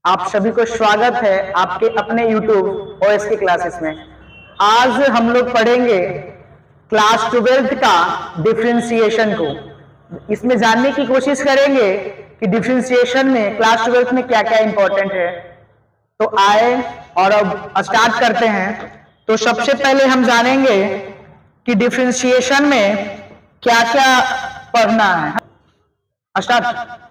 आप सभी को स्वागत है आपके अपने YouTube OS की क्लासेस में। आज हम लोग पढ़ेंगे क्लास 12th का डिफरेंशिएशन को। इसमें जानने की कोशिश करेंगे कि डिफरेंशिएशन में क्लास 12th में क्या क्या इंपॉर्टेंट है। तो आए और अब स्टार्ट करते हैं। तो सबसे पहले हम जानेंगे कि डिफरेंशिएशन में क्या क्या पढ़ना है। स्टार्ट।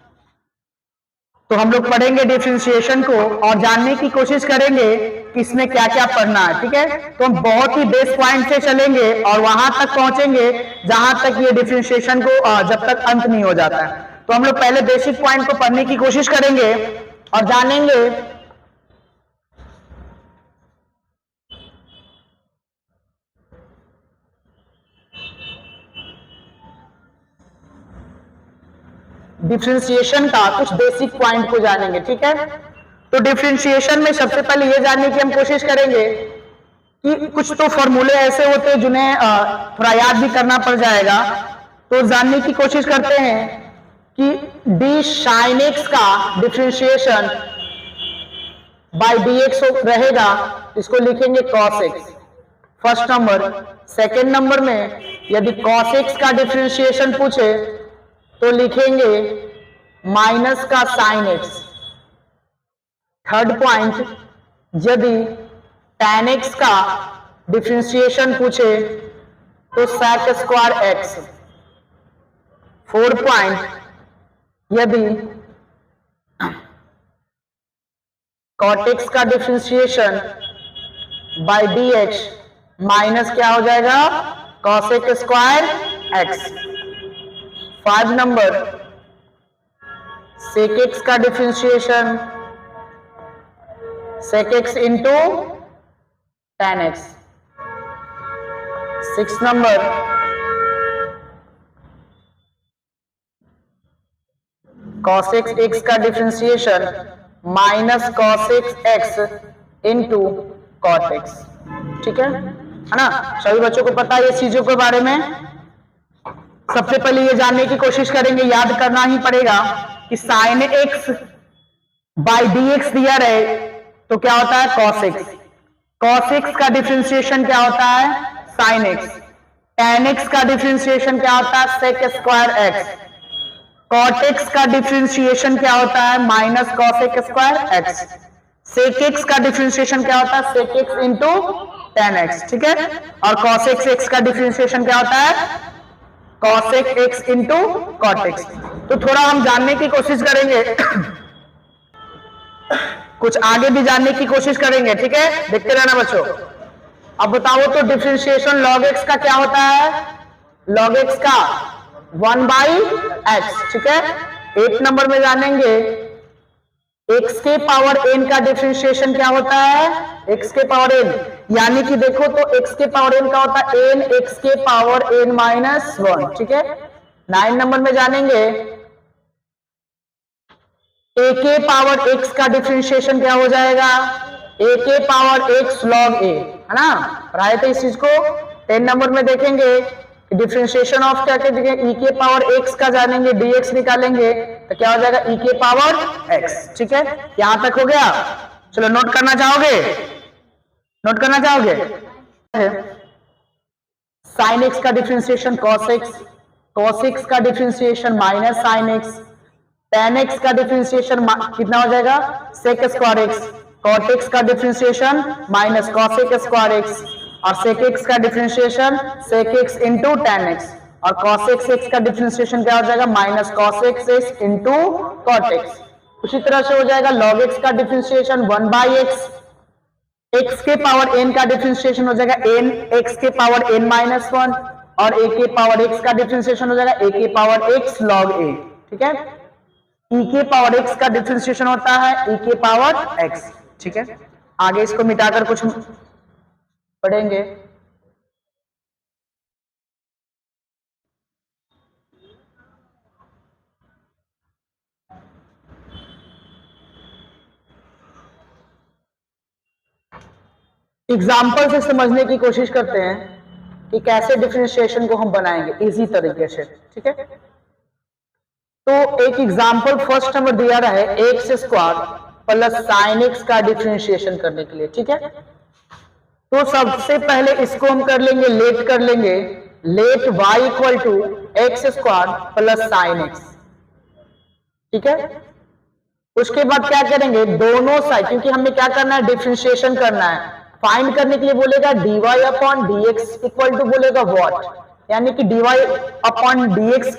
तो हम लोग पढ़ेंगे डिफरेंशिएशन को और जानने की कोशिश करेंगे कि इसमें क्या क्या पढ़ना है। ठीक है, तो हम बहुत ही बेस पॉइंट से चलेंगे और वहां तक पहुंचेंगे जहां तक ये डिफरेंशिएशन को जब तक अंत नहीं हो जाता है। तो हम लोग पहले बेसिक पॉइंट को पढ़ने की कोशिश करेंगे और जानेंगे डिफरेंशिएशन का कुछ बेसिक पॉइंट को जानेंगे। ठीक है, तो डिफरेंशिएशन में सबसे पहले ये जानने की हम कोशिश करेंगे कि कुछ तो फॉर्मूले ऐसे होते हैं जिन्हें थोड़ा याद भी करना पड़ जाएगा। तो जानने की कोशिश करते हैं कि डी साइन एक्स का डिफरेंशिएशन बाय डी एक्स रहेगा, इसको लिखेंगे cos x first number. Second number में यदि कॉस एक्स का डिफरेंशिएशन पूछे तो लिखेंगे माइनस का साइन एक्स। थर्ड पॉइंट, यदि tan x का डिफरेंशिएशन पूछे तो sec square x. Fourth point, यदि cot x का डिफरेंशिएशन बाय dx माइनस क्या हो जाएगा cosec square x. 5 number, sec x का differentiation sec x into tan x। 6 number, cosec x का differentiation minus cosec x into cot x। ठीक है ना, सभी बच्चों को पता है ये चीजों के बारे में। सबसे पहले ये जानने की कोशिश करेंगे, याद करना ही पड़ेगा कि sine x by D x दिया रहे तो क्या होता है cos x। cos x का डिफरेंशिएशन क्या होता है sin x। tan x का डिफरेंशिएशन क्या होता है sec square x। cot x का डिफरेंशिएशन क्या होता है minus cosec square x। sec x का डिफरेंशिएशन क्या होता है sec x into tan x। ठीक है, और cosec x का डिफरेंशिएशन क्या होता है cosec x into cot x। तो थोड़ा हम जानने की कोशिश करेंगे कुछ आगे भी जानने की कोशिश करेंगे। ठीक है, देखते रहना बच्चों। अब बताओ तो डिफरेंशिएशन log x का क्या होता है, log x का 1/x। ठीक है, 8 नंबर में जानेंगे x के पावर n का डिफरेंशिएशन क्या होता है x के पावर n, यानी कि देखो तो x के पावर n का होता है n x के पावर n माइनस 1। ठीक है, 9 नंबर में जानेंगे a के पावर x का डिफरेंशिएशन क्या हो जाएगा a के पावर x log a, है ना, पढ़ाए थे इस चीज को। 10 नंबर में देखेंगे डिफरेंशिएशन ऑफ क्या देखेंगे e के पावर x का जानेंगे dx निकालेंगे तो क्या हो जाएगा e के पावर x। ठीक है, यहां तक हो गया। चलो नोट करना चाहोगे, नोट करना चाहोगे। साइन x का differentiation cos x, cos x का differentiation minus sine x, tan x का डिफरेंशिएशन कितना हो जाएगा sec square x, cot x का differentiation minus cosec square x, और sec x का differentiation sec x into tan x, और cosec x का डिफरेंशिएशन क्या हो जाएगा minus cosec x into cot x। उसी तरह से हो जाएगा log x का डिफरेंशिएशन 1/x, x के पावर n का डिफरेंशिएशन हो जाएगा n x के पावर n माइनस 1, और a के पावर x का डिफरेंशिएशन हो जाएगा a के पावर x log a। ठीक है, e के पावर x का डिफरेंशिएशन होता है e के पावर x। ठीक है, आगे इसको मिटाकर कुछ पढ़ेंगे। एग्जाम्पल से समझने की कोशिश करते हैं कि कैसे डिफरेंशिएशन को हम बनाएंगे इजी तरीके से। ठीक है, तो एक एग्जाम्पल फर्स्ट नंबर दिया रहा है x square plus sine x का डिफरेंशिएशन करने के लिए, ठीक है। तो सबसे पहले इसको हम कर लेंगे, लेट कर लेंगे, let y equal to x square plus sine x, ठीक है। उसके बाद क्या करेंगे, दोनों साइड, क्योंकि हमें क्या करना है, डिफरेंशिएशन करना है, फाइंड करने के लिए बोलेगा dy upon dx equal to बोलेगा व्हाट, यानी कि dy अपॉन dx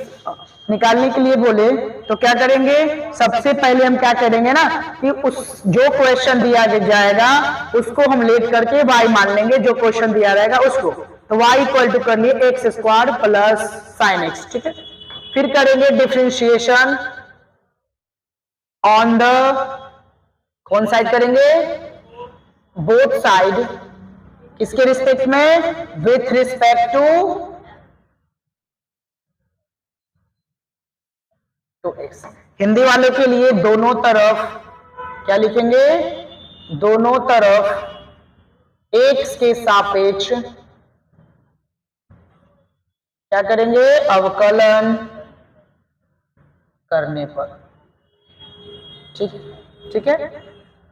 निकालने के लिए बोले तो क्या करेंगे, सबसे पहले हम क्या करेंगे ना कि उस जो क्वेश्चन दिया जाएगा उसको हम लेट करके y मान लेंगे, जो क्वेश्चन दिया रहेगा उसको, तो y इक्वल टू कर लिए x square plus sine x, ठीक है। फिर करेंगे डिफरेंशिएशन ऑन द, कौन साइड करेंगे, बोथ साइड, किसके रिस्पेक्ट में, with respect to x. Hindi वालों के लिए दोनों तरफ क्या लिखेंगे, दोनों तरफ एक्स के सापेक्ष क्या करेंगे, अवकलन करने पर, ठीक है।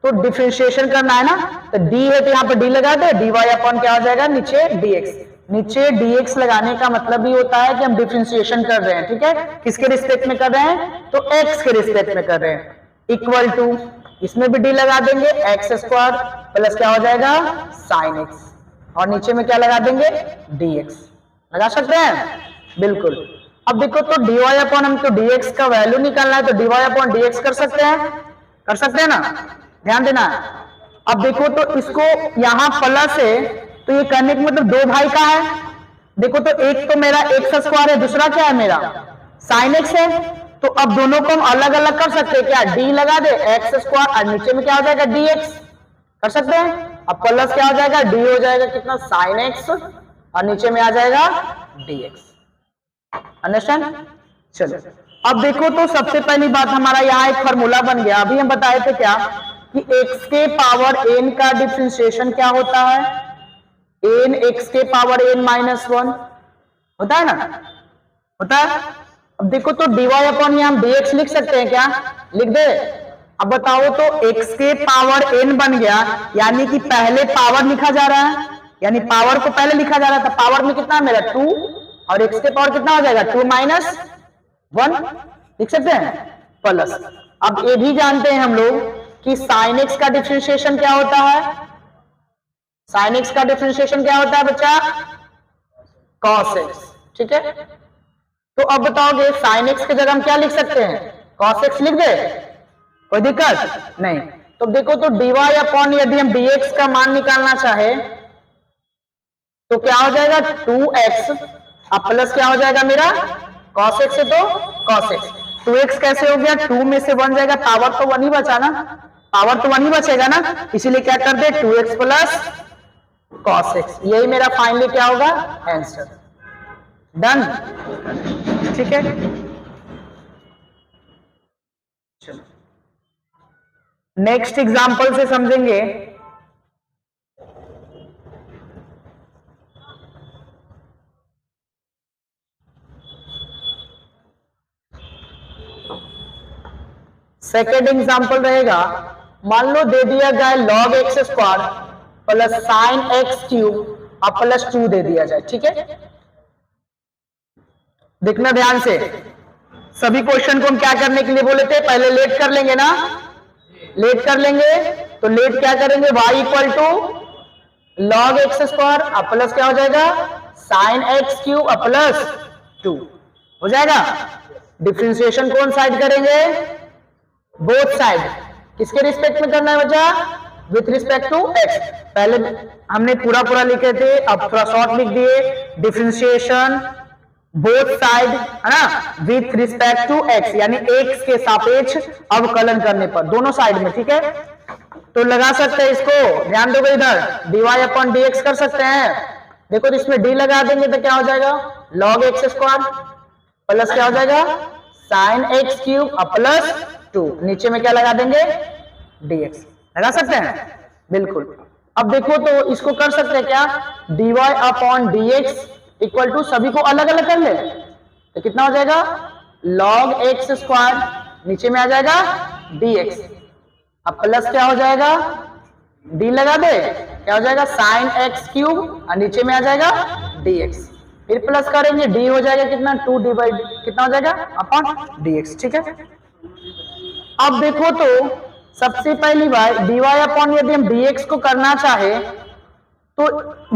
तो डिफरेंशिएशन करना है ना, तो d है तो यहां पर d लगा दे, dy अपॉन क्या हो जाएगा, नीचे dx, नीचे dx लगाने का मतलब भी होता है कि हम डिफरेंशिएशन कर रहे हैं, ठीक है। किसके रिस्पेक्ट में कर रहे हैं, तो x के रिस्पेक्ट में कर रहे हैं, इक्वल टू, इसमें भी d लगा देंगे, एक्स स्क्वायर प्लस क्या हो जाएगा, साइन एक्स, और नीचे में क्या लगा देंगे, dx लगा सकते हैं, बिल्कुल। अब देखो तो dy अपॉन, हम तो dx का वैल्यू निकालना है, तो dy अपॉन dx कर सकते हैं ना, ध्यान देना। अब देखो तो इसको यहां प्लस है तो ये करने का मतलब दो भाई का है, देखो तो एक तो मेरा एक्स स्क्वायर है, दूसरा क्या है मेरा साइन एक्स है, तो अब दोनों को हम अलग अलग कर सकते हैं, क्या d लगा दे एक्स स्क्वायर और नीचे में क्या हो जाएगा dx, कर सकते हैं। अब प्लस क्या हो जाएगा, d हो जाएगा कितना, साइन एक्स, और नीचे में आ जाएगा dx, अंडरस्टैंड। चलो अब देखो तो सबसे पहली बात हमारा यहाँ एक फॉर्मूला बन गया, अभी हम बताए थे क्या कि x के पावर n का डिफरेंशिएशन क्या होता है, n x के पावर n माइनस 1 होता है ना, होता है। अब देखो तो dy अपॉन हम dx लिख सकते हैं क्या, लिख दे। अब बताओ तो x के पावर n बन गया, यानी कि पहले पावर लिखा जा रहा है, यानी पावर को पहले लिखा जा रहा था, पावर में कितना है मेरा 2, और x के पावर कितना हो जाएगा 2 माइनस 1, लिख सकते हैं, प्लस। अब ये भी जानते हैं हम लोग कि साइन एक्स का डिफरेंशिएशन क्या होता है, साइन एक्स का डिफरेंशिएशन क्या होता है बच्चा, कॉस एक्स, ठीक है। तो अब बताओगे साइन एक्स की जगह हम क्या लिख सकते हैं, कॉस एक्स लिख दे, कोई दिक्कत नहीं। तो देखो तो dy अपॉन यदि हम dx का मान निकालना चाहे तो क्या हो जाएगा 2x, अब प्लस क्या हो जाएगा मेरा cos x है, तो cos x, 2x कैसे हो गया, 2 में से 1 जाएगा, पावर तो 1 ही बचा ना, पावर तो 1 ही बचेगा ना, इसीलिए क्या कर दे 2x प्लस cos x, यही मेरा फाइनली क्या होगा आंसर, डन, ठीक है। चलो नेक्स्ट एग्जांपल से समझेंगे। सेकेंड एग्जांपल रहेगा, मान लो दे दिया जाए log x square plus sine x cube और प्लस 2 दे दिया जाए, ठीक है। देखना ध्यान से, सभी क्वेश्चन को हम क्या करने के लिए बोले थे, पहले लेट कर लेंगे ना, लेट कर लेंगे, तो लेट क्या करेंगे, y equal to log x square और प्लस क्या हो जाएगा साइन एक्स क्यूब और प्लस 2 हो जाएगा। डिफरेंशिएशन कौन साइड करेंगे, बोथ साइड, किसके रिस्पेक्ट में करना है बच्चा, विथ रिस्पेक्ट टू x। पहले हमने पूरा लिखे थे, अब थोड़ा शॉर्ट लिख दिए, डिफरेंशिएशन बोथ साइड है ना, विथ रिस्पेक्ट टू x, यानी x के सापेक्ष अवकलन करने पर, दोनों साइड में, ठीक है। तो लगा सकते हैं इसको, ध्यान दो इधर, dy अपॉन dx कर सकते हैं, देखो तो इसमें d लगा देंगे तो क्या हो जाएगा log x स्क्वायर प्लस क्या हो जाएगा साइन एक्स क्यूब प्लस 2, नीचे में क्या लगा देंगे dx, लगा सकते हैं, बिल्कुल। अब देखो तो इसको कर सकते हैं क्या, dy upon dx equal to, सभी को अलग अलग कर ले तो कितना हो जाएगा log x स्क्वायर, नीचे में आ जाएगा dx, अब प्लस क्या हो जाएगा, डी लगा दे, क्या हो जाएगा साइन एक्स क्यूब और नीचे में आ जाएगा dx, फिर प्लस करेंगे डी हो जाएगा कितना 2d बाई कितना हो जाएगा अपॉन dx। ठीक है, अब देखो तो सबसे पहली बार dy अपॉन यदि हम dx को करना चाहे तो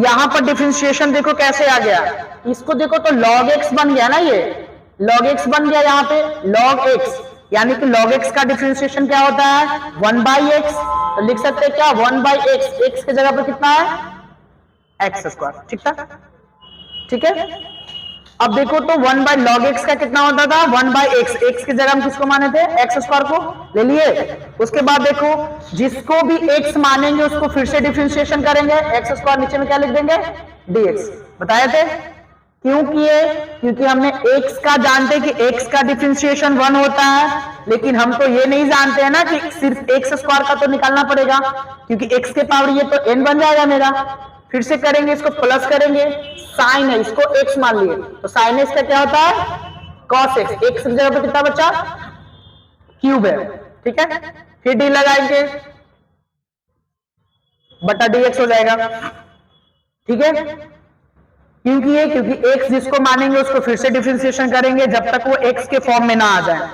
यहां पर डिफरेंशिएशन देखो कैसे आ गया, इसको देखो तो log x बन गया ना, ये log x बन गया यहाँ पे log x, यानी कि log x का डिफरेंशिएशन क्या होता है 1 बाई एक्स, तो लिख सकते हैं क्या 1 बाई एक्स, एक्स के जगह पर कितना है एक्स स्क्वायर। ठीक था, ठीक है। अब देखो तो 1 बाई लॉग एक्स का कितना होता था 1 बाई एक्स, एक्स की जगह हम किसको माने थे एक्स स्क्वायर को ले लिए। उसके बाद देखो जिसको भी एक्स मानेंगे उसको फिर से डिफरेंशिएशन करेंगे, एक्स स्क्वायर नीचे में क्या लिख देंगे dx, बताए थे क्यों किए, क्योंकि हमने x का जानते कि x का डिफरेंशिएशन 1 होता है, लेकिन हम तो ये नहीं जानते हैं ना कि सिर्फ एक्स स्क्वायर का तो निकालना पड़ेगा, क्योंकि x के पावर ये तो n बन जाएगा मेरा। फिर से करेंगे, इसको प्लस करेंगे, साइन है इसको x मान लिए तो साइन x का क्या होता है cos x, x की जगह पर कितना बचा क्यूब है। ठीक है, फिर डी लगाएंगे बटा dx हो जाएगा। ठीक है, क्योंकि x जिसको मानेंगे उसको फिर से डिफरेंशिएशन करेंगे जब तक वो x के फॉर्म में ना आ जाए,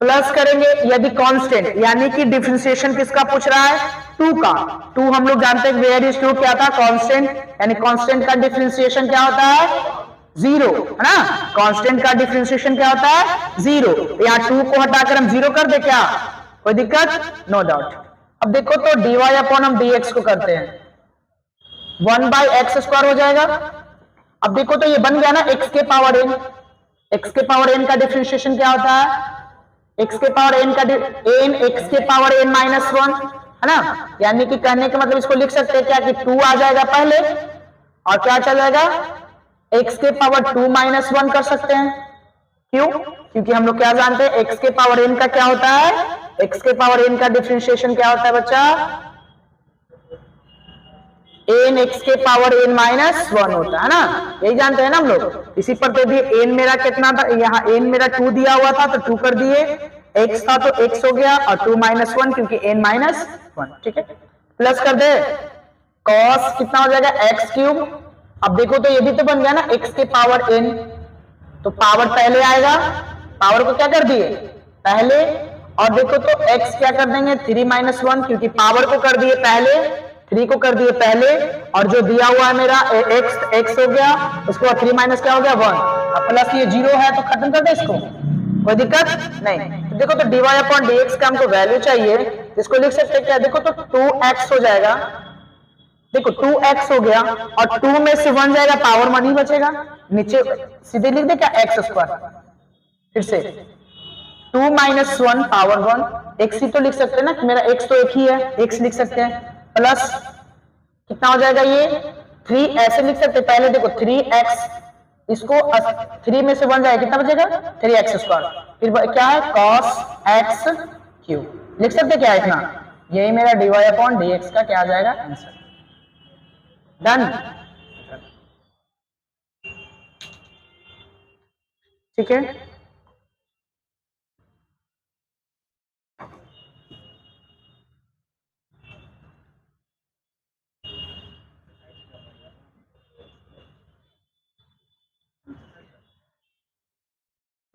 प्लस करेंगे यदि कांस्टेंट, यानी कि डिफरेंशिएशन किसका पूछ रहा है 2 का, 2 हम लोग जानते हैं वेयर इज 2 क्या था कांस्टेंट, यानी कांस्टेंट का डिफरेंशिएशन क्या होता है 0 है ना, कांस्टेंट का डिफरेंशिएशन क्या होता है 0, यहाँ 2 को हटाकर हम 0 कर दे क्या, कोई दिक्कत नो डाउट। अब देखो तो dy अपॉन हम dx को करते हैं 1 बाई एक्स स्क्वायर हो जाएगा। अब देखो तो ये बन गया ना x के पावर n, x के पावर n का डिफरेंशिएशन क्या होता है x के पावर n का n x के पावर n माइनस 1 है ना, यानी कि कहने का मतलब इसको लिख सकते हैं क्या कि 2 आ जाएगा पहले और क्या चल जाएगा x के पावर 2 माइनस 1 कर सकते हैं। क्यों, क्योंकि हम लोग क्या जानते हैं x के पावर n का क्या होता है, x के पावर n का डिफरेंशिएशन क्या होता है बच्चा n x के पावर n माइनस 1 होता है ना, यही जानते हैं ना हम लोग। इसी पर दे दिए n मेरा कितना था, यहाँ n मेरा 2 दिया हुआ था तो 2 कर दिए, x था तो x हो गया और 2 माइनस 1 क्योंकि n माइनस 1। ठीक है, प्लस कर दे cos कितना हो जाएगा x क्यूब। अब देखो तो ये भी तो बन गया ना x के पावर n, तो पावर पहले आएगा, पावर को क्या कर दिए पहले, और देखो तो x क्या कर देंगे 3 माइनस 1 क्योंकि पावर को कर दिए पहले, 3 को कर दिए पहले, और जो दिया हुआ है मेरा x हो गया, उसके बाद 3 माइनस क्या हो गया 1, अब प्लस ये 0 है तो खत्म कर दे इसको, कोई दिक्कत नहीं। तो देखो तो dy अपॉन dx का हमको वैल्यू चाहिए, इसको लिख सकते हैं क्या, देखो तो 2x हो जाएगा, देखो 2x हो गया और 2 में से 1 जाएगा पावर 1 ही बचेगा, नीचे सीधे लिख दे क्या एक्स स्क्वायर, फिर से 2 माइनस 1 पावर 1, x ही तो लिख सकते हैं ना, मेरा x तो एक ही है, x लिख सकते हैं, प्लस कितना हो जाएगा ये 3, ऐसे लिख सकते हैं पहले देखो 3x, इसको 3 में से 1 जाएगा कितना बचेगा 3x स्क्वायर, फिर क्या है cos x क्यूब, लिख सकते क्या इतना, यही मेरा dy अपॉन dx का क्या आ जाएगा आंसर। डन, ठीक है।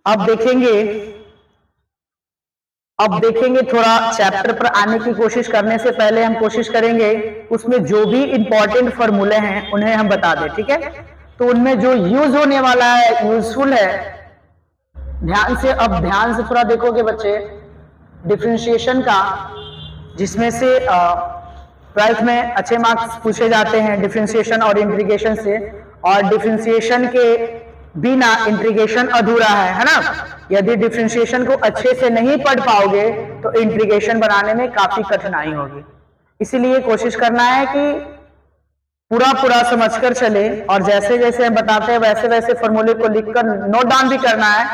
अब देखेंगे थोड़ा चैप्टर पर आने की कोशिश करने से पहले हम कोशिश करेंगे उसमें जो भी इंपॉर्टेंट फॉर्मूले हैं उन्हें हम बता दें। ठीक है, तो उनमें जो यूज होने वाला है यूजफुल है, ध्यान से थोड़ा देखोगे बच्चे, डिफरेंशिएशन का जिसमें से 12th में अच्छे मार्क्स पूछे जाते हैं डिफरेंशिएशन और इंटीग्रेशन से, और डिफरेंशिएशन के बिना इंटीग्रेशन अधूरा है ना, यदि डिफरेंशिएशन को अच्छे से नहीं पढ़ पाओगे तो इंटीग्रेशन बनाने में काफी कठिनाई होगी। इसीलिए कोशिश करना है कि पूरा समझकर चले, और जैसे जैसे हम बताते हैं वैसे वैसे फॉर्मूले को लिखकर नोट डाउन भी करना है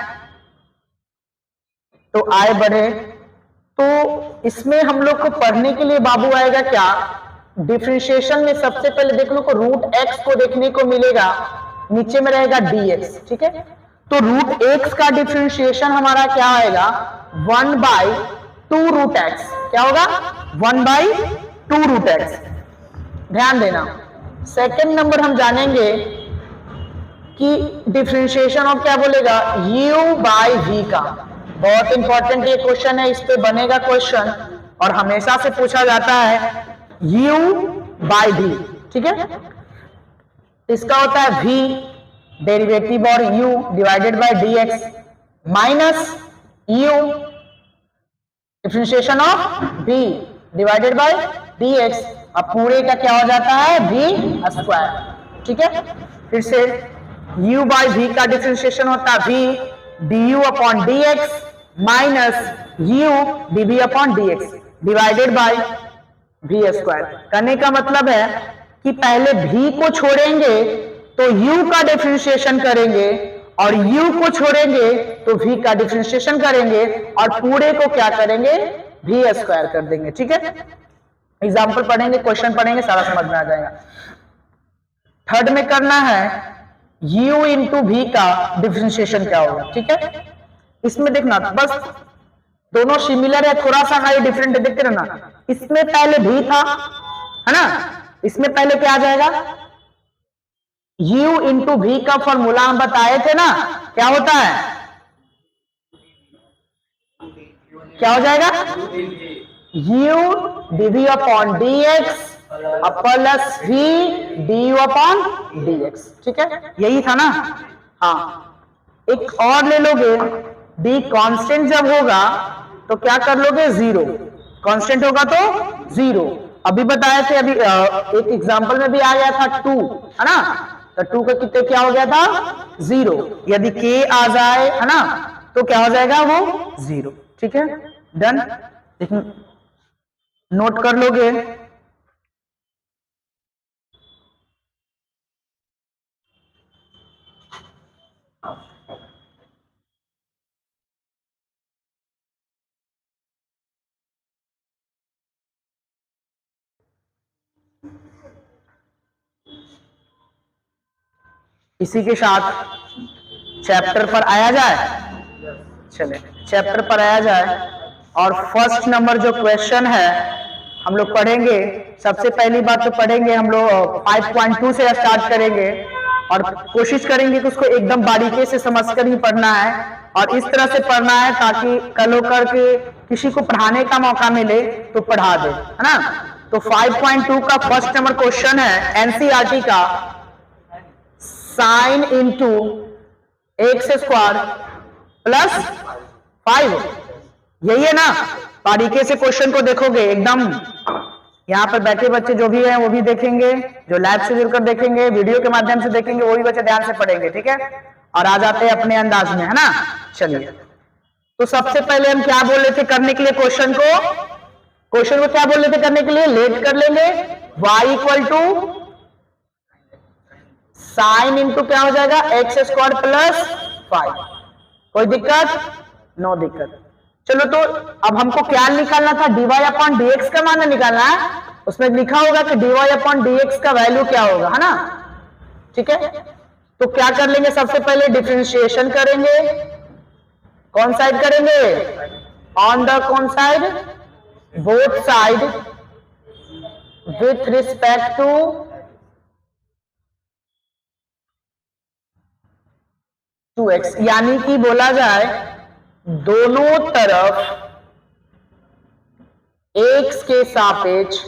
तो आए बढ़े। तो इसमें हम लोग को पढ़ने के लिए बाबू आएगा क्या, डिफरेंशिएशन में सबसे पहले देख लो को रूट एक्स को देखने को मिलेगा, नीचे में रहेगा dx। ठीक है, तो रूट एक्स का डिफरेंशिएशन हमारा क्या आएगा 1/2 रूट एक्स, क्या होगा 1/2√x। ध्यान देना, सेकंड नंबर हम जानेंगे कि डिफरेंशिएशन ऑफ क्या बोलेगा u/v का। बहुत इंपॉर्टेंट ये क्वेश्चन है, इस पे बनेगा क्वेश्चन और हमेशा से पूछा जाता है u/v। ठीक है, इसका होता है v डेरिवेटिव और u divided by dx minus u differentiation of v divided by dx। अब पूरे का क्या हो जाता है v स्क्वायर। ठीक है, फिर से u/v का डिफरेंशिएशन होता है v du/dx minus u dv/dx divided by v square. करने का मतलब है कि पहले v को छोड़ेंगे तो u का डिफरेंशिएशन करेंगे और u को छोड़ेंगे तो v का डिफरेंशिएशन करेंगे और पूरे को क्या करेंगे v स्क्वायर कर देंगे। ठीक है, एग्जाम्पल पढ़ेंगे, क्वेश्चन पढ़ेंगे, सारा समझ में आ जाएगा। थर्ड में करना है u इंटू v का डिफरेंशिएशन क्या होगा। ठीक है, इसमें देखना बस दोनों सिमिलर है, थोड़ा सा हाई डिफरेंट है, देखते रहना। इसमें पहले v था, है ना, इसमें पहले क्या आ जाएगा u इंटू v का फॉर्मूला हम बताए थे ना, क्या होता है, क्या हो जाएगा u dv/dx plus v du/dx। ठीक है, यही था ना। हाँ, एक और ले लोगे, d कांस्टेंट जब होगा तो क्या कर लोगे 0, कांस्टेंट होगा तो 0। अभी बताए थे, अभी एक एग्जांपल में भी आ गया था 2, है ना, तो 2 का कितने क्या हो गया था 0। यदि k आ जाए, है ना, तो क्या हो जाएगा वो 0। ठीक है, डन। देखिए नोट कर लोगे, इसी के साथ चैप्टर पर आया जाए। चले चैप्टर पर आया जाए और फर्स्ट नंबर जो क्वेश्चन है हम लोग पढ़ेंगे। सबसे पहली बात तो पढ़ेंगे हम लोग 5.2 से स्टार्ट करेंगे और कोशिश करेंगे कि उसको एकदम बारीकी से समझकर ही पढ़ना है और इस तरह से पढ़ना है ताकि कल होकर के किसी को पढ़ाने का मौका मिले तो पढ़ा दे, है ना। तो 5.2 का फर्स्ट नंबर क्वेश्चन है एनसीईआरटी का, sign into x square plus 5। यही है ना, बारीकी से क्वेश्चन को देखोगे एकदम। यहाँ पर बैठे बच्चे जो भी हैं वो भी देखेंगे, जो लैब से जुड़कर देखेंगे, वीडियो के माध्यम से देखेंगे, वो भी बच्चे ध्यान से पढ़ेंगे। ठीक है, और आ जाते हैं अपने अंदाज में, है ना। चलिए, तो सबसे पहले हम क्या बोल रहे थे करने के लिए, क्वेश्चन को क्या बोल रहे थे करने के लिए, लेट कर लेंगे y equal to sine into क्या हो जाएगा एक्स स्क्वायर प्लस 5। कोई दिक्कत? नो दिक्कत। चलो, तो अब हमको क्या निकालना था, dy/dx का मान निकालना है। उसमें लिखा होगा कि dy/dx का वैल्यू क्या होगा, है ना। ठीक है, तो क्या कर लेंगे, सबसे पहले डिफरेंशिएशन करेंगे। कौन साइड करेंगे, ऑन द कौन side, both side with respect to to x, यानी कि बोला जाए दोनों तरफ x के सापेक्ष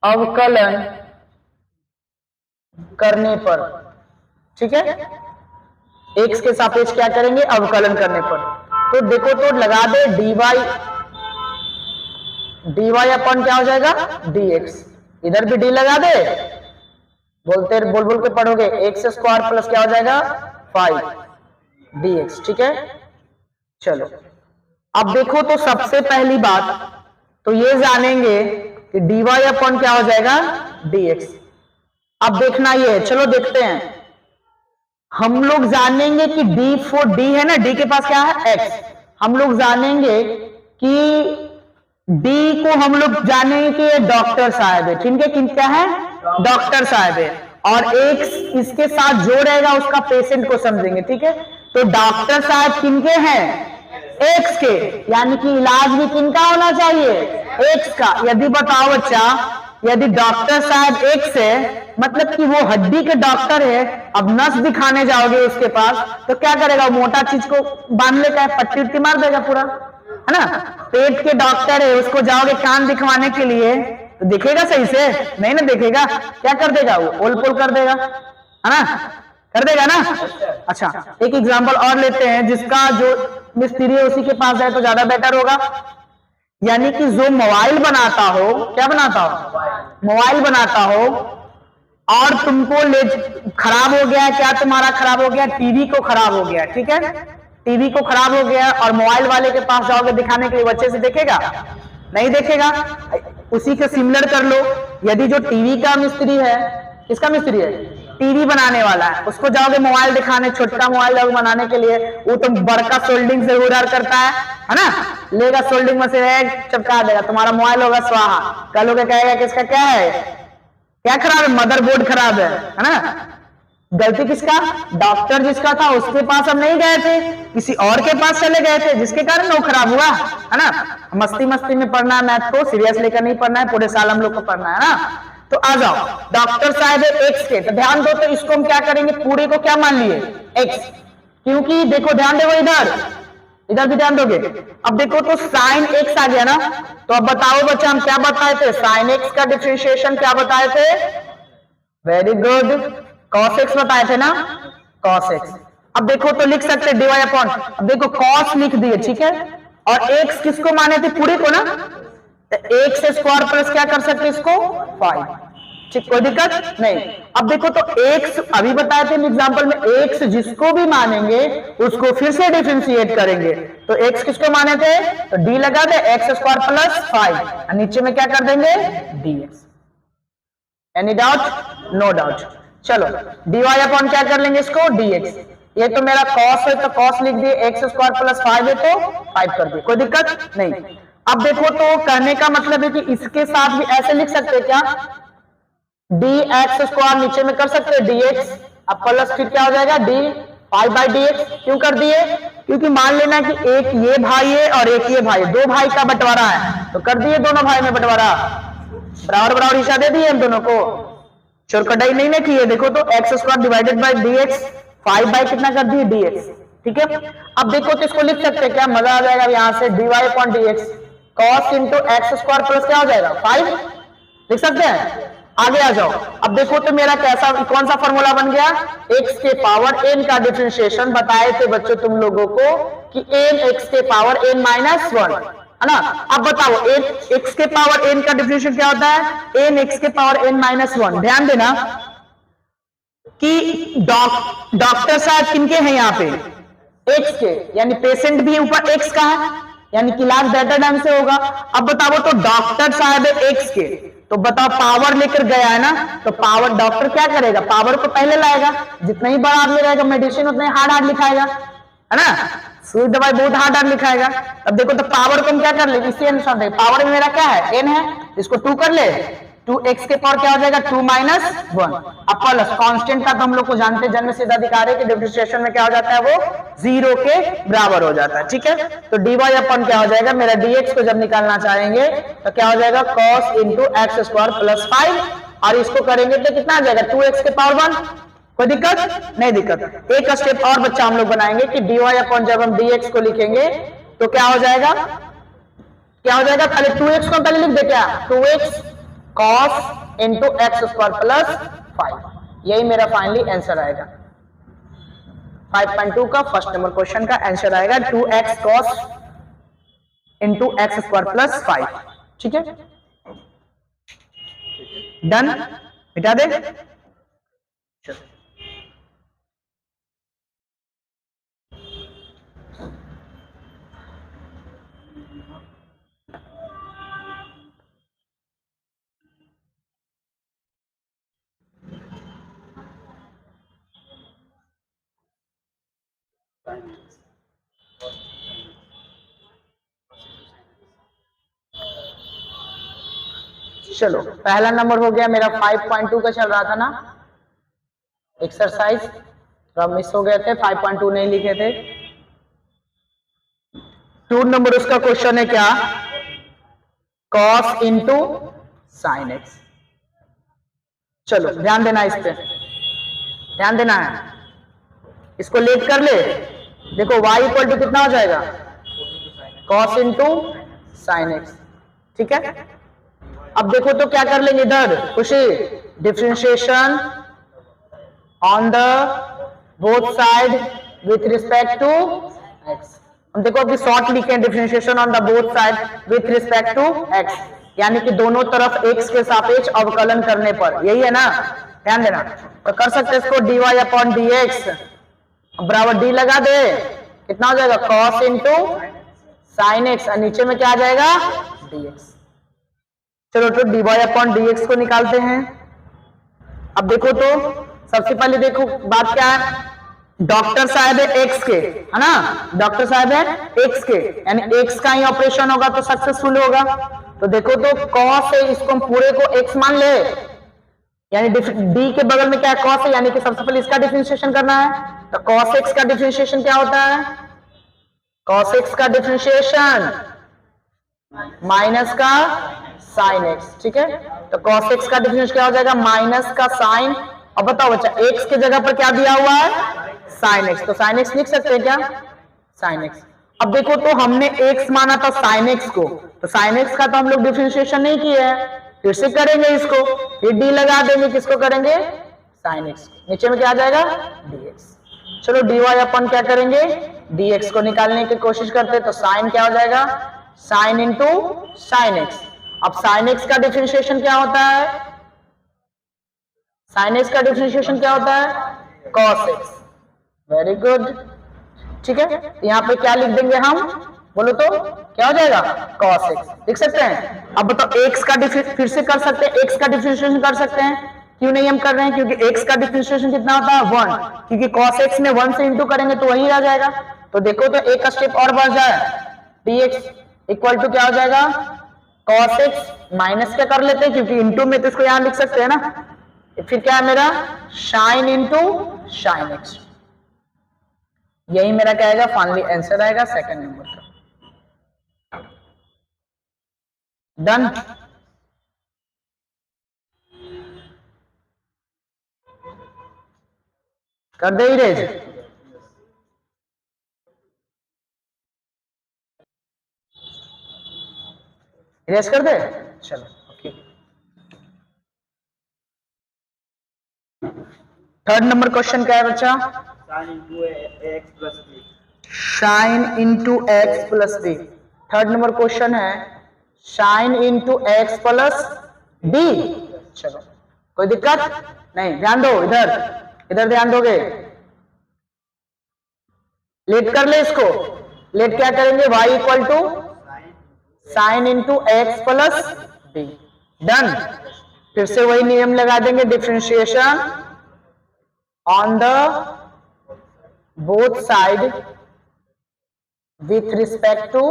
अवकलन करने पर। ठीक है, x के सापेक्ष क्या करेंगे, अवकलन करने पर। तो देखो, तो लगा दे dy अपन क्या हो जाएगा dx, इधर भी d लगा दे, बोल के पढ़ोगे एक्स स्क्वायर प्लस क्या हो जाएगा 5 dx। ठीक है, चलो अब देखो, तो सबसे पहली बात तो ये जानेंगे कि dy अपन क्या हो जाएगा dx। अब देखना ये है, चलो देखते हैं। हम लोग जानेंगे कि d है ना, d के पास क्या है x। हम लोग जानेंगे कि d को हम लोग जानेंगे कि ये डॉक्टर साहब है। ठीक है, कि क्या है, डॉक्टर साहब है, और x इसके साथ जो रहेगा उसका पेशेंट को समझेंगे। ठीक है, तो डॉक्टर साहब किनके हैं? एक्स के, यानी कि इलाज भी किनका होना चाहिए? एक्स का। यदि बताओ बच्चा, यदि डॉक्टर साहब एक्स है, मतलब कि वो हड्डी के डॉक्टर है, अब नस दिखाने जाओगे उसके पास तो क्या करेगा? मोटा चीज को बांध लेगा, पट्टी उट्टी मार देगा पूरा, है ना। पेट के डॉक्टर है, उसको जाओगे कान दिखवाने के लिए तो दिखेगा सही से? नहीं ना दिखेगा। क्या कर देगा? वो ओल पोल कर देगा, है ना, कर देगा ना। अच्छा, एक एग्जांपल और लेते हैं, जिसका जो मिस्त्री है उसी के पास जाए तो ज्यादा बेटर होगा। यानी कि जो मोबाइल बनाता हो, क्या बनाता हो? मोबाइल बनाता हो, और तुमको ले खराब हो गया, क्या तुम्हारा खराब हो गया? टीवी को खराब हो गया, ठीक है, टीवी को खराब हो गया, और मोबाइल वाले के पास जाओगे दिखाने के लिए, बच्चे से देखेगा? नहीं देखेगा। उसी के सिमिलर कर लो, यदि जो टीवी का मिस्त्री है, किसका मिस्त्री है? टीवी बनाने वाला है, उसको जाओगे मोबाइल दिखाने, छोटा मोबाइल जाओगे बनाने के लिए, वो तो बड़का सोल्डिंग से उड़ार करता है ना, लेगा सोल्डिंग में से चपका देगा, तुम्हारा मोबाइल होगा स्वाहा। कल लोग कहेगा कि इसका क्या है, क्या खराब है? मदरबोर्ड खराब है ना। गलती किसका? डॉक्टर जिसका था उसके पास हम नहीं गए थे, किसी और के पास चले गए थे, जिसके कारण वो खराब हुआ, है ना। मस्ती मस्ती में पढ़ना है मैथ को, सीरियस लेकर नहीं पढ़ना है, पूरे साल हम लोग को पढ़ना है ना। तो आ जाओ, डॉक्टर साहब है एक्स के, तो ध्यान दो, तो इसको हम क्या करेंगे? पूरे को क्या मान लिए? एक्स, क्योंकि देखो ध्यान दो, इधर भी ध्यान दोगे। अब देखो तो साइन एक्स आ गया ना, तो अब बताओ बच्चा, हम क्या बताए थे? साइन एक्स का डिफरेंशिएशन क्या बताए थे? वेरी गुड, कॉस एक्स बताए थे ना, कॉस एक्स। अब देखो तो लिख सकते डिवाइड अपॉन, अब देखो कॉस लिख दिए, ठीक है, और एक्स किसको माने थे? पूरे को ना, तो एक्स स्क्वायर प्लस क्या कर सकते इसको? 5, ठीक, कोई दिक्कत नहीं। अब देखो तो एक्स अभी बताए थे एग्जांपल में, एक्स जिसको भी मानेंगे उसको फिर से डिफरेंशिएट करेंगे, तो एक्स किसको माने थे? तो डी लगा दे, एक्स स्क्वायर प्लस 5, और नीचे में क्या कर देंगे? dx। Any doubt? No doubt. चलो dy अपॉन क्या कर लेंगे इसको? dx। ये तो मेरा cos है, तो cos लिख दिए, एक्स स्क्वायर प्लस 5 है तो 5 कर दिए, कोई दिक्कत नहीं। अब देखो तो कहने का मतलब है कि इसके साथ भी ऐसे लिख सकते हैं क्या? dx स्क्वायर नीचे में कर सकते हैं dx, अब प्लस फिर क्या हो जाएगा? d 5/dx। क्यों कर दिए? क्योंकि मान लेना कि एक ये भाई है और एक ये भाई, दो भाई का बंटवारा है, तो कर दिए दोनों भाई में बंटवारा, बराबर बराबर हिस्सा दे दिए हम दोनों को, चोरकटाई नहीं ना की है। देखो तो x square divided by dx, 5 by कितना कर दिए? dx, ठीक है। अब देखो तो इसको लिख सकते हैं क्या? मजा आ जाएगा, यहां से dy upon dx, cos into x square plus क्या हो जाएगा? 5, लिख सकते हैं। आगे आ जाओ, अब देखो तो मेरा कैसा, कौन सा फॉर्मूला बन गया? x के पावर n का डिफरेंशिएशन बताए थे बच्चों तुम लोगों को कि n x के पावर n माइनस 1, है ना। अब बताओ x के पावर n का डिफरेंशिएशन क्या होता है? n x के पावर n माइनस 1। ध्यान देना कि डॉक्टर साहब किनके हैं यहाँ पे? एक्स के, यानी पेशेंट भी ऊपर एक्स का है, यानी कि इलाज बेटर ढंग से होगा। अब बताओ तो डॉक्टर साहब है एक्स के, तो बताओ पावर लेकर गया है ना, तो पावर डॉक्टर क्या करेगा? पावर को पहले लाएगा, जितना ही बड़ा आदमी रहेगा मेडिसिन उतना ही हार्ड हार्ड लिखाएगा, है ना, सुई दवाई बहुत हार्ड हार्ड लिखाएगा। अब देखो तो पावर को हम क्या कर ले? इसी अनुसार देख, पावर में मेरा क्या है? n है, इसको 2 कर ले, 2x के पावर क्या हो जाएगा? 2 माइनस 1, अब प्लस कांस्टेंट का तो हम लोग को जानते हैं जन्म सिद्ध अधिकार है कि डिफरेंशिएशन में क्या हो जाता है? वो 0 के बराबर हो जाता है, ठीक है। तो dy अपन क्या हो जाएगा मेरा? dx को जब निकालना चाहेंगे तो क्या हो जाएगा? cos into x square plus 5, और इसको करेंगे तो कितना आ जाएगा? 2x के पावर 1। कोई दिक्कत नहीं? दिक्कत। एक स्टेप और बच्चा हम लोग बनाएंगे कि dy अपन जब हम dx को लिखेंगे तो क्या हो जाएगा? क्या हो जाएगा? पहले 2x को पहले लिख दे, क्या? 2x cos into x square plus 5, यही मेरा फाइनली आंसर आएगा। 5.2 का फर्स्ट नंबर क्वेश्चन का आंसर आएगा 2x cos into x square plus 5, ठीक है। डन, मिटा दे। चलो पहला नंबर हो गया मेरा 5.2 का चल रहा था ना एक्सरसाइज, थोड़ा मिस हो गए थे, 5.2 नहीं लिखे थे। 2 नंबर उसका क्वेश्चन है क्या, cos इंटू साइन एक्स। चलो ध्यान देना, इस पे ध्यान देना है, इसको लेट कर ले। देखो y इक्वल टू कितना हो जाएगा, cos इंटू साइन एक्स, ठीक है। अब देखो तो क्या कर लेंगे इधर खुशी, differentiation on the both side with respect to x. हम देखो अभी शॉर्ट लिखे हैं, differentiation on the both side with respect to x, यानी कि दोनों तरफ x के सापेक्ष अवकलन करने पर, यही है ना, ध्यान देना। तो कर सकते हैं इसको dy अपॉन dx बराबर d लगा दे, कितना हो जाएगा cos इंटू साइन एक्स, और नीचे में क्या आ जाएगा dx। चलो तो dy अपॉन dx को निकालते हैं। अब देखो तो सबसे पहले देखो बात क्या है, डॉक्टर साहब है x के, है ना, डॉक्टर साहब है x के, यानी x का ही ऑपरेशन होगा तो सक्सेसफुल होगा। तो देखो तो cos है, इसको हम पूरे को x मान ले, यानी d के बगल में क्या है cos है, यानी कि सबसे पहले इसका डिफरेंशिएशन करना है। तो cos x का डिफरेंशिएशन क्या होता है, cos x का डिफरेंशिएशन माइनस का साइन एक्स, ठीक है। तो cos x का डिफरेंशिएशन क्या हो जाएगा, माइनस का साइन। अब बताओ बच्चा, x के जगह पर क्या दिया हुआ है साइन एक्स, तो साइन एक्स लिख सकते हैं क्या, साइन एक्स। अब देखो तो हमने x माना था साइन एक्स को, तो साइन एक्स का तो हम लोग डिफरेंशिएशन नहीं किए हैं, फिर से करेंगे इसको, फिर d लगा देंगे, किसको करेंगे साइन एक्स, नीचे में क्या आ जाएगा dx। चलो dy अपन क्या करेंगे, dx को निकालने की कोशिश करते, तो साइन क्या हो जाएगा, साइन इंटू साइन एक्स। अब साइन एक्स का डिफरेंशिएशन क्या होता है, साइन एक्स का डिफरेंशिएशन क्या होता है cos x, वेरी गुड, ठीक है। यहाँ पे क्या लिख देंगे हम, बोलो तो क्या हो जाएगा cos x, लिख सकते हैं। अब बताओ x का फिर से कर सकते हैं, x का डिफरेंशिएशन कर सकते हैं, क्यों नहीं हम कर रहे हैं, क्योंकि x का डिफरेंशिएशन कितना होता है 1, क्योंकि cos x में 1 से इंटू करेंगे तो वही रह जाएगा। तो देखो तो एक स्टेप और बढ़ जाए, dx इक्वल टू क्या हो जाएगा cos x, माइनस क्या कर लेते हैं क्योंकि इंटू में, तो इसको यहां लिख सकते हैं ना, फिर क्या है मेरा साइन इंटू साइन एक्स, यही मेरा क्या आएगा फाइनली आंसर आएगा सेकंड नंबर का। डन, कर दे इरेज, इरेज कर दे, चलो ओके। थर्ड नंबर क्वेश्चन क्या है बच्चा, sine into x plus b. Third number question है sine into x plus b. चलो कोई दिक्कत नहीं, ध्यान दो, इधर इधर ध्यान दोगे, लेट कर ले इसको, लेट क्या करेंगे y equal to sine into x plus b, done. फिर से वही नियम लगा देंगे, differentiation on the both side with respect to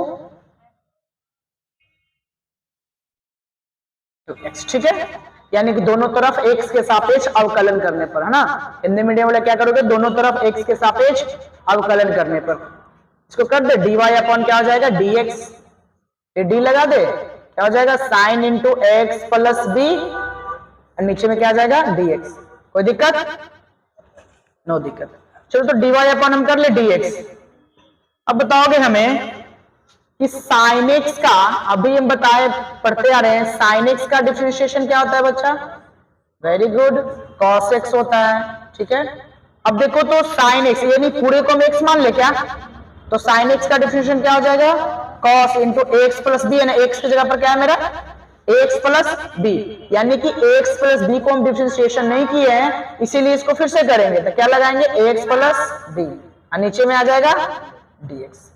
x, ठीक है, यानी कि दोनों तरफ x के सापेक्ष अवकलन करने पर, है ना। हिंदी मीडियम वाले क्या करोगे, दोनों तरफ x के सापेक्ष अवकलन करने पर, इसको कर दे dy अपॉन क्या हो जाएगा dx, ये d लगा दे, क्या हो जाएगा sine into x plus b, नीचे में क्या आ जाएगा dx। कोई दिक्कत, नो दिक्कत। चलो तो dy अपॉन हम कर ले dx। अब बताओगे हमें कि साइन एक्स का, अभी हम बताए पढ़ते आ रहे हैं, साइन एक्स का डिफरेंशिएशन क्या होता है बच्चा, वेरी गुड, cos x होता है, ठीक है। अब देखो तो साइन एक्स, यानी पूरे को हम x मान ले क्या, तो साइन एक्स का डिफरेंशिएशन क्या हो जाएगा cos into x plus b, यानी x की जगह पर क्या है मेरा x प्लस बी, यानी कि x प्लस बी को हम डिफरेंशिएशन नहीं किए हैं, इसीलिए इसको फिर से करेंगे, तो क्या लगाएंगे x प्लस बी, और नीचे में आ जाएगा dx।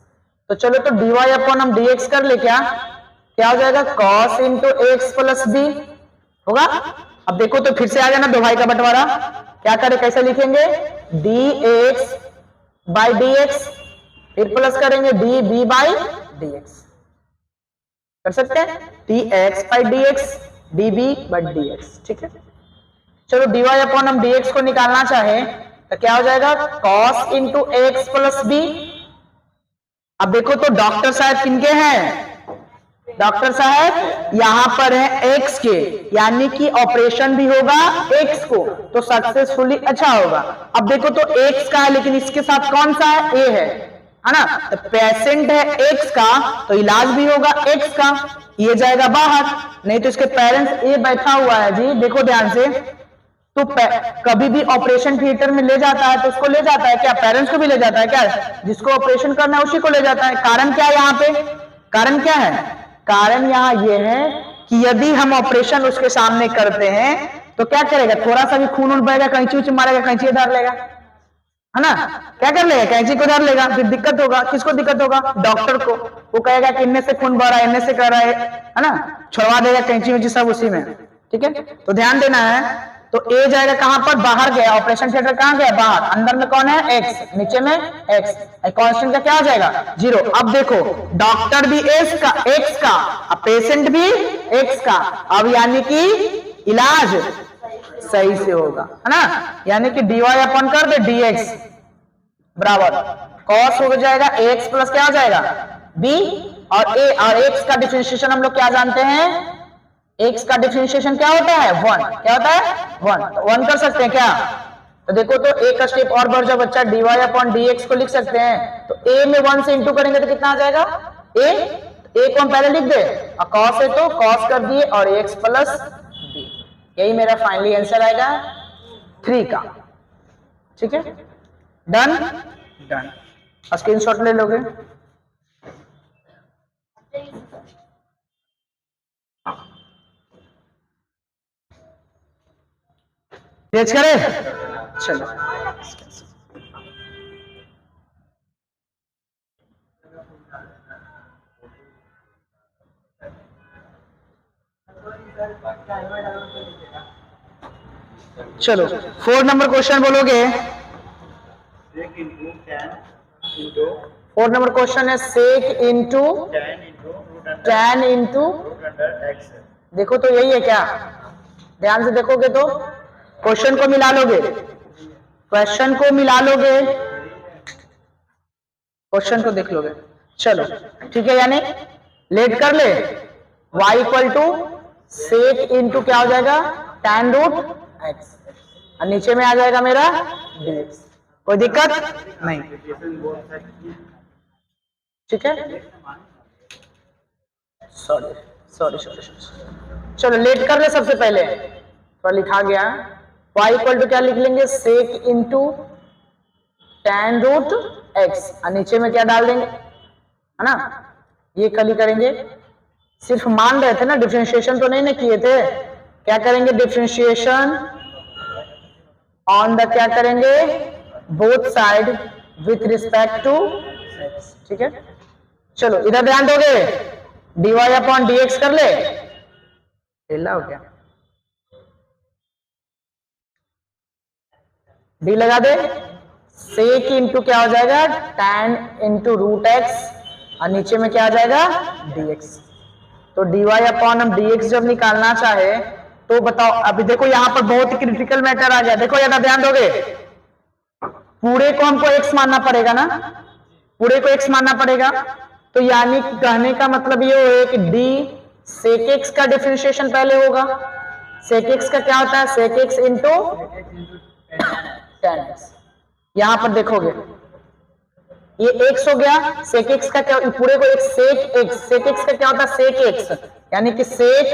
तो चलो तो dy अपॉन हम dx कर ले, क्या क्या हो जाएगा cos into x plus b होगा। अब देखो तो फिर से आ गया ना दो भाई का बंटवारा, क्या करें कैसे लिखेंगे dx बाई dx, फिर प्लस करेंगे db बाई dx, कर सकते हैं dx by dx db by dx, ठीक है। चलो dy अपॉन हम dx को निकालना चाहे तो क्या हो जाएगा cos into x plus b. अब देखो तो डॉक्टर साहब किनके हैं, डॉक्टर साहब यहां पर है एक्स के, यानी कि ऑपरेशन भी होगा एक्स को, तो सक्सेसफुली अच्छा होगा। अब देखो तो एक्स का है लेकिन इसके साथ कौन सा है, ए है ना, तो पेशेंट है एक्स का तो इलाज भी होगा एक्स का, ये जाएगा बाहर, नहीं तो इसके पेरेंट्स ए बैठा हुआ है जी, देखो ध्यान से, तो कभी भी ऑपरेशन थिएटर में ले जाता है तो उसको ले जाता है क्या, पेरेंट्स को भी ले जाता है क्या, जिसको ऑपरेशन करना है उसी को ले जाता है। कारण क्या है यहाँ पे, कारण क्या है, कारण यहाँ ये है कि यदि हम ऑपरेशन उसके सामने करते हैं तो क्या करेगा, थोड़ा सा भी खून उन बहेगा, कैंची उची मारेगा, कैंची धर लेगा, है ना, क्या कर लेगा, कैंची को धर लेगा, फिर दिक्कत होगा, किसको दिक्कत होगा, डॉक्टर को, वो कहेगा कि इनमें से खून बह रहा है, इनमें से कर रहा है ना, छुड़वा देगा कैंची उची सब उसी में, ठीक है। तो ध्यान देना है, तो ए जाएगा कहां पर, बाहर गया, ऑपरेशन थिएटर कहां गया, बाहर, अंदर में कौन है एक्स, नीचे में एक्स, कांस्टेंट का क्या हो जाएगा 0। अब देखो डॉक्टर भी एक्स का, अब पेशेंट भी एक्स का, अब यानी कि इलाज सही से होगा, है ना, यानी कि dy अपन कर दे dx बराबर cos हो जाएगा ax प्लस क्या हो जाएगा b, और a और x का डिफरेंशिएशन हम लोग क्या जानते हैं, x का डिफरेंशिएशन क्या होता है 1, क्या होता है 1, तो 1 कर सकते हैं क्या, तो देखो तो a का स्टेप और बढ़ जाए बच्चा, dy अपॉन dx को लिख सकते हैं, तो a में 1 से इंटू करेंगे तो कितना आ जाएगा a को हम पहले लिख दे, और cos है तो cos कर दिए और ax प्लस b, यही मेरा फाइनली आंसर आएगा 3 का, ठीक है, डन डन, स्क्रीनशॉट ले लोगे। तेज करे, चलो चलो 4 नंबर क्वेश्चन बोलोगे, 4 नंबर क्वेश्चन है सेक इंटू tan इंटू, देखो तो यही है क्या, ध्यान से देखोगे तो क्वेश्चन को मिला लोगे, क्वेश्चन को मिला लोगे, क्वेश्चन को देख लोगे, चलो ठीक है, यानी लेट कर ले, y equal to sec into क्या हो जाएगा tan रूट x, और नीचे में आ जाएगा मेरा dx, कोई दिक्कत नहीं, ठीक है, सॉरी सॉरी सॉरी, चलो लेट कर ले, सबसे पहले तो लिखा गया y इक्वल टू क्या लिख लेंगे सेक इंटू tan रूट x, और नीचे में क्या डाल देंगे, है ना, ये कल ही करेंगे, सिर्फ मान रहे थे ना, डिफरेंशिएशन तो नहीं ना किए थे, क्या करेंगे डिफरेंशिएशन ऑन द क्या करेंगे both side with respect to x, ठीक है, चलो इधर ध्यान दोगे, dy अपॉन dx कर ले, हो गया d लगा दे, सेक इंटू क्या हो जाएगा tan इंटू रूट एक्स, और नीचे में क्या आ जाएगा dx, तो dy अपॉन हम dx जब निकालना चाहे तो बताओ, अभी देखो यहां पर बहुत ही क्रिटिकल मैटर आ गया, देखो ज्यादा ध्यान दोगे, पूरे को हमको x मानना पड़ेगा ना, पूरे को x मानना पड़ेगा, तो यानी कहने का मतलब ये है कि d sec x का डिफरेंशिएशन पहले होगा, sec x का क्या होता है sec x into tan x, यहां पर देखोगे ये x हो गया, sec x का क्या, पूरे को एक sec x का क्या होता है sec x, यानी कि sec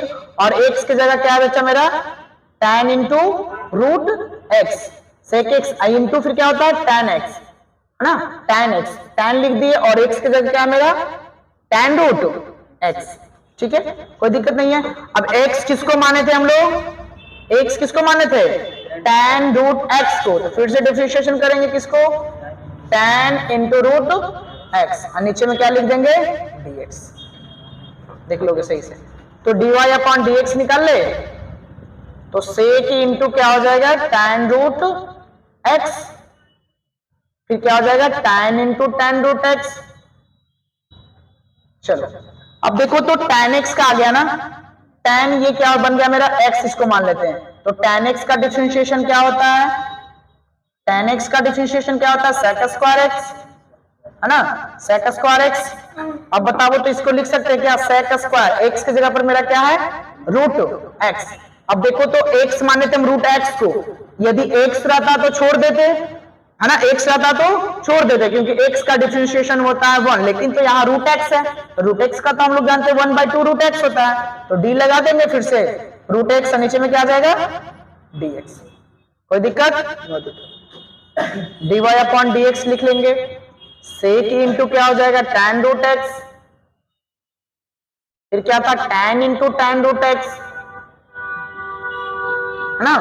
और x की जगह क्या बचा मेरा tan into root x, sec x into फिर क्या होता है tan x, है ना, tan x, tan लिख दिए, और x की जगह क्या मेरा tan रूट x, ठीक है, कोई दिक्कत नहीं है। अब x किसको माने थे हम लोग, x किसको माने थे tan रूट x को, तो फिर से डिफरेंशिएशन करेंगे किसको tan इंटू रूट x, और नीचे में क्या लिख देंगे dx, देख लोगे सही से, तो dy अपॉन dx निकाल ले, तो सेक इंटू क्या हो जाएगा tan रूट x, फिर क्या हो जाएगा tan into tan root x, चलो अब देखो तो tan x का आ गया ना, tan ये क्या बन गया मेरा x, इसको मान लेते हैं, तो tan x का डिफरेंशिएशन क्या होता है tan x का डिफरेंशिएशन क्या होता है? sec स्क्वायर x, है ना, sec स्क्वायर x। अब बताओ तो इसको लिख सकते हैं क्या? sec स्क्वायर x की जगह पर मेरा क्या है? Root x। अब देखो तो x माने थे हम रूट x को, यदि x रहता तो छोड़ देते, है ना, x रहता तो छोड़ देते क्योंकि x का डिफरेंशिएशन होता है 1, लेकिन तो यहाँ रूट x है, रूट x का तो हम लोग जानते हैं 1/2 रूट x होता है, तो d लगा देंगे फिर से रूट x, नीचे में क्या आ जाएगा? dx। कोई दिक्कत? नो दिक्कत। dy अपॉन dx लिख लेंगे, sec इंटू क्या हो जाएगा? tan रूट x, फिर क्या था? tan into tan root x, है ना।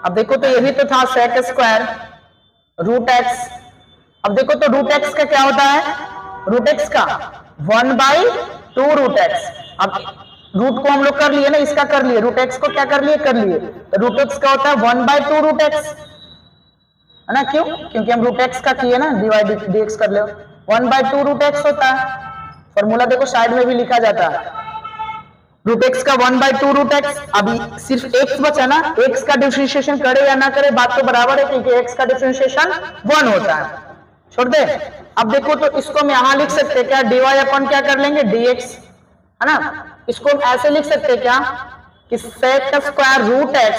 अब देखो तो यही तो था sec स्क्वायर रूट x। अब देखो तो रूट x का क्या होता है? रूट x का 1/2 रूट x। अब रूट को हम लोग कर लिए ना, इसका कर लिए, रूट x को क्या कर लिए? कर लिए, तो रूट x का होता है 1/2 रूट x, है ना। क्यों? क्योंकि हम रूट x का किए ना, डिवाइड dx कर ले, 1/2 रूट x होता है। फॉर्मूला देखो साइड में भी लिखा जाता है, रूट x का 1/2 रूट x। अभी सिर्फ x बचा ना, x का डिफरेंशिएशन करे या ना करे बात तो बराबर है, क्योंकि x का डिफरेंशिएशन 1 होता है, छोड़ दे। अब देखो तो इसको हम यहां लिख सकते हैं क्या? dy अपन क्या कर लेंगे? dx, है ना। इसको हम ऐसे लिख सकते हैं क्या कि sec स्क्वायर रूट x,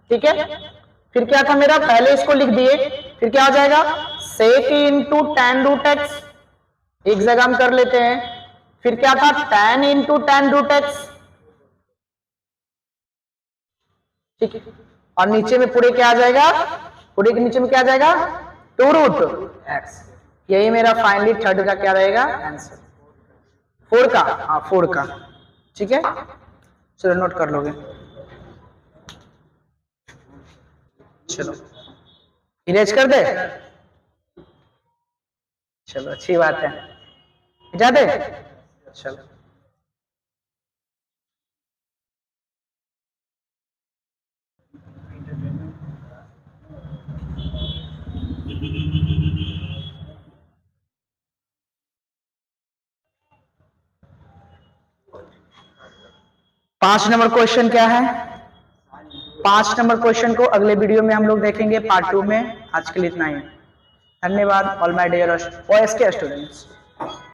ठीक है। फिर क्या था मेरा? पहले इसको लिख दिए, फिर क्या हो जाएगा? sec into tan root x, एक जगह हम कर लेते हैं, फिर क्या था? tan into tan root x, ठीक है। और नीचे में पूरे क्या आ जाएगा? पूरे के नीचे में क्या आ जाएगा? 2 रूट x। यही मेरा फाइनली थर्ड का क्या रहेगा? आंसर 4 का, हाँ 4 का, ठीक है। चलो नोट कर लोगे, चलो इरेज कर दे, चलो अच्छी बात है, जा दे, चलो। पांच नंबर क्वेश्चन क्या है? 5 नंबर क्वेश्चन को अगले वीडियो में हम लोग देखेंगे पार्ट 2 में। आज के लिए इतना ही, धन्यवाद all my dear OSK students.